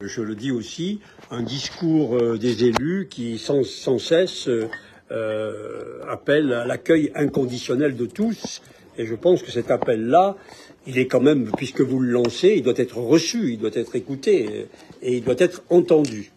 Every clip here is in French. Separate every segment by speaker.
Speaker 1: Je le dis aussi, un discours des élus qui sans cesse appelle à l'accueil inconditionnel de tous. Et je pense que cet appel-là, il est quand même, puisque vous le lancez, il doit être reçu, il doit être écouté et il doit être entendu.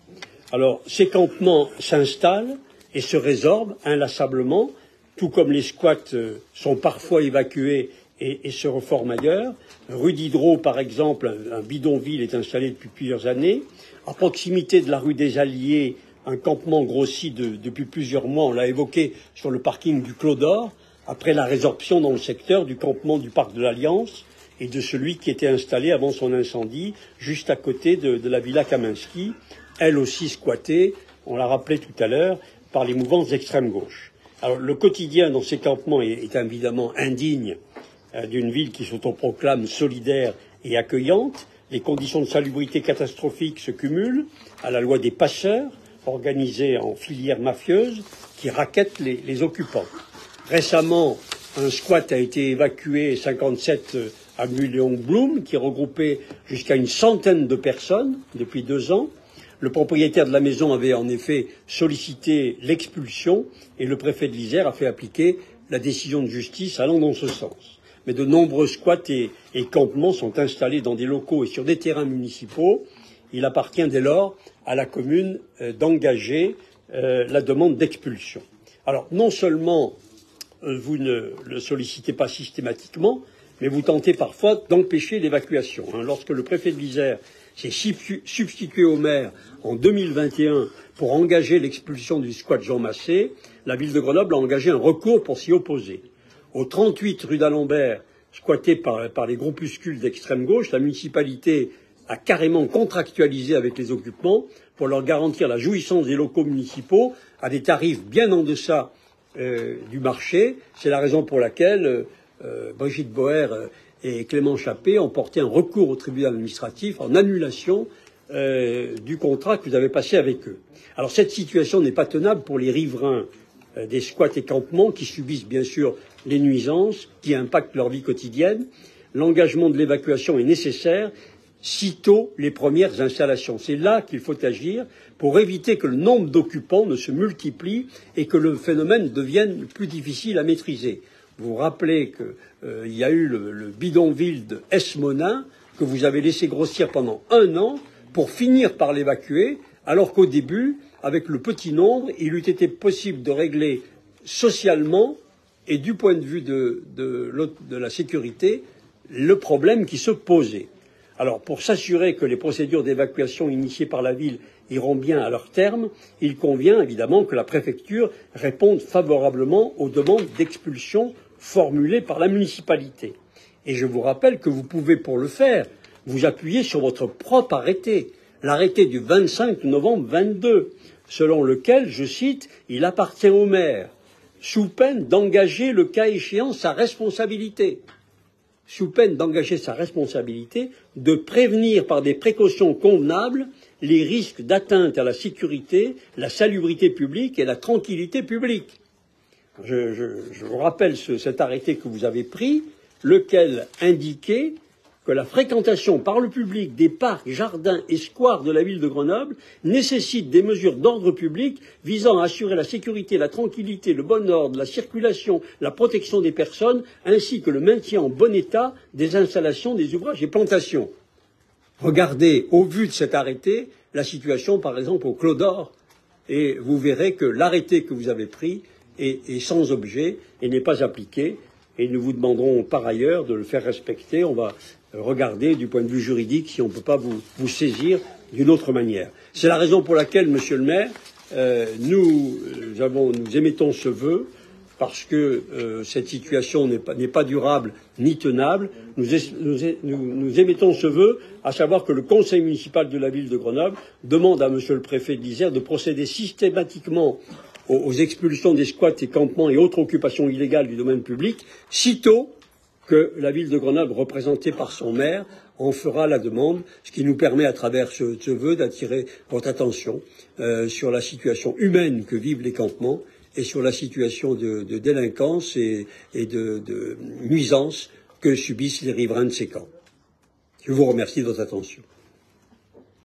Speaker 1: Alors, ces campements s'installent et se résorbent inlassablement, tout comme les squats sont parfois évacués et se reforment ailleurs. Rue Diderot, par exemple, un bidonville est installé depuis plusieurs années. À proximité de la rue des Alliés, un campement grossit depuis plusieurs mois, on l'a évoqué, sur le parking du Clos d'Or, après la résorption dans le secteur du campement du parc de l'Alliance et de celui qui était installé avant son incendie, juste à côté de la villa Kaminski, elle aussi squattée, on l'a rappelé tout à l'heure, par les mouvances d'extrême gauche. Alors, le quotidien dans ces campements est évidemment indigne d'une ville qui s'autoproclame solidaire et accueillante. Les conditions de salubrité catastrophiques se cumulent à la loi des passeurs, organisée en filière mafieuse, qui rackettent les occupants. Récemment, un squat a été évacué, 57 avenue Léon Blum, qui regroupait jusqu'à une centaine de personnes depuis 2 ans. Le propriétaire de la maison avait en effet sollicité l'expulsion et le préfet de l'Isère a fait appliquer la décision de justice allant dans ce sens. Mais de nombreux squats et campements sont installés dans des locaux et sur des terrains municipaux. Il appartient dès lors à la commune d'engager la demande d'expulsion. Alors, non seulement vous ne le sollicitez pas systématiquement, mais vous tentez parfois d'empêcher l'évacuation. Lorsque le préfet de l'Isère s'est substitué au maire en 2021 pour engager l'expulsion du squat Jean Massé, la ville de Grenoble a engagé un recours pour s'y opposer. Au 38 rue d'Alembert, squatté par les groupuscules d'extrême gauche, la municipalité a carrément contractualisé avec les occupants pour leur garantir la jouissance des locaux municipaux à des tarifs bien en deçà du marché. C'est la raison pour laquelle Brigitte Boer et Clément Chappé ont porté un recours au tribunal administratif en annulation du contrat que vous avez passé avec eux. Alors cette situation n'est pas tenable pour les riverains des squats et campements qui subissent bien sûr les nuisances qui impactent leur vie quotidienne. L'engagement de l'évacuation est nécessaire sitôt les premières installations. C'est là qu'il faut agir pour éviter que le nombre d'occupants ne se multiplie et que le phénomène devienne plus difficile à maîtriser. Vous vous rappelez qu'il y a eu le bidonville de Esmonin que vous avez laissé grossir pendant 1 an pour finir par l'évacuer, alors qu'au début, avec le petit nombre, il eût été possible de régler socialement et du point de vue de la sécurité le problème qui se posait. Alors, pour s'assurer que les procédures d'évacuation initiées par la ville iront bien à leur terme, il convient évidemment que la préfecture réponde favorablement aux demandes d'expulsion formulées par la municipalité. Et je vous rappelle que vous pouvez, pour le faire, vous appuyer sur votre propre arrêté, l'arrêté du 25 novembre 22, selon lequel, je cite, « il appartient au maire, sous peine d'engager le cas échéant sa responsabilité ». Sous peine d'engager sa responsabilité, de prévenir par des précautions convenables les risques d'atteinte à la sécurité, la salubrité publique et la tranquillité publique. Je vous rappelle cet arrêté que vous avez pris, lequel indiquait que la fréquentation par le public des parcs, jardins et squares de la ville de Grenoble nécessite des mesures d'ordre public visant à assurer la sécurité, la tranquillité, le bon ordre, la circulation, la protection des personnes, ainsi que le maintien en bon état des installations, des ouvrages et plantations. Regardez, au vu de cet arrêté, la situation, par exemple, au Clos d'Or, et vous verrez que l'arrêté que vous avez pris est sans objet et n'est pas appliqué. Et nous vous demanderons par ailleurs de le faire respecter. On va regarder du point de vue juridique si on ne peut pas vous saisir d'une autre manière. C'est la raison pour laquelle, Monsieur le maire, nous émettons ce vœu, parce que cette situation n'est pas durable ni tenable. Nous émettons ce vœu, à savoir que le conseil municipal de la ville de Grenoble demande à Monsieur le préfet de l'Isère de procéder systématiquement aux expulsions des squats et campements et autres occupations illégales du domaine public, sitôt que la ville de Grenoble, représentée par son maire, en fera la demande, ce qui nous permet, à travers ce vœu, d'attirer votre attention sur la situation humaine que vivent les campements et sur la situation de délinquance et de nuisance que subissent les riverains de ces camps. Je vous remercie de votre attention.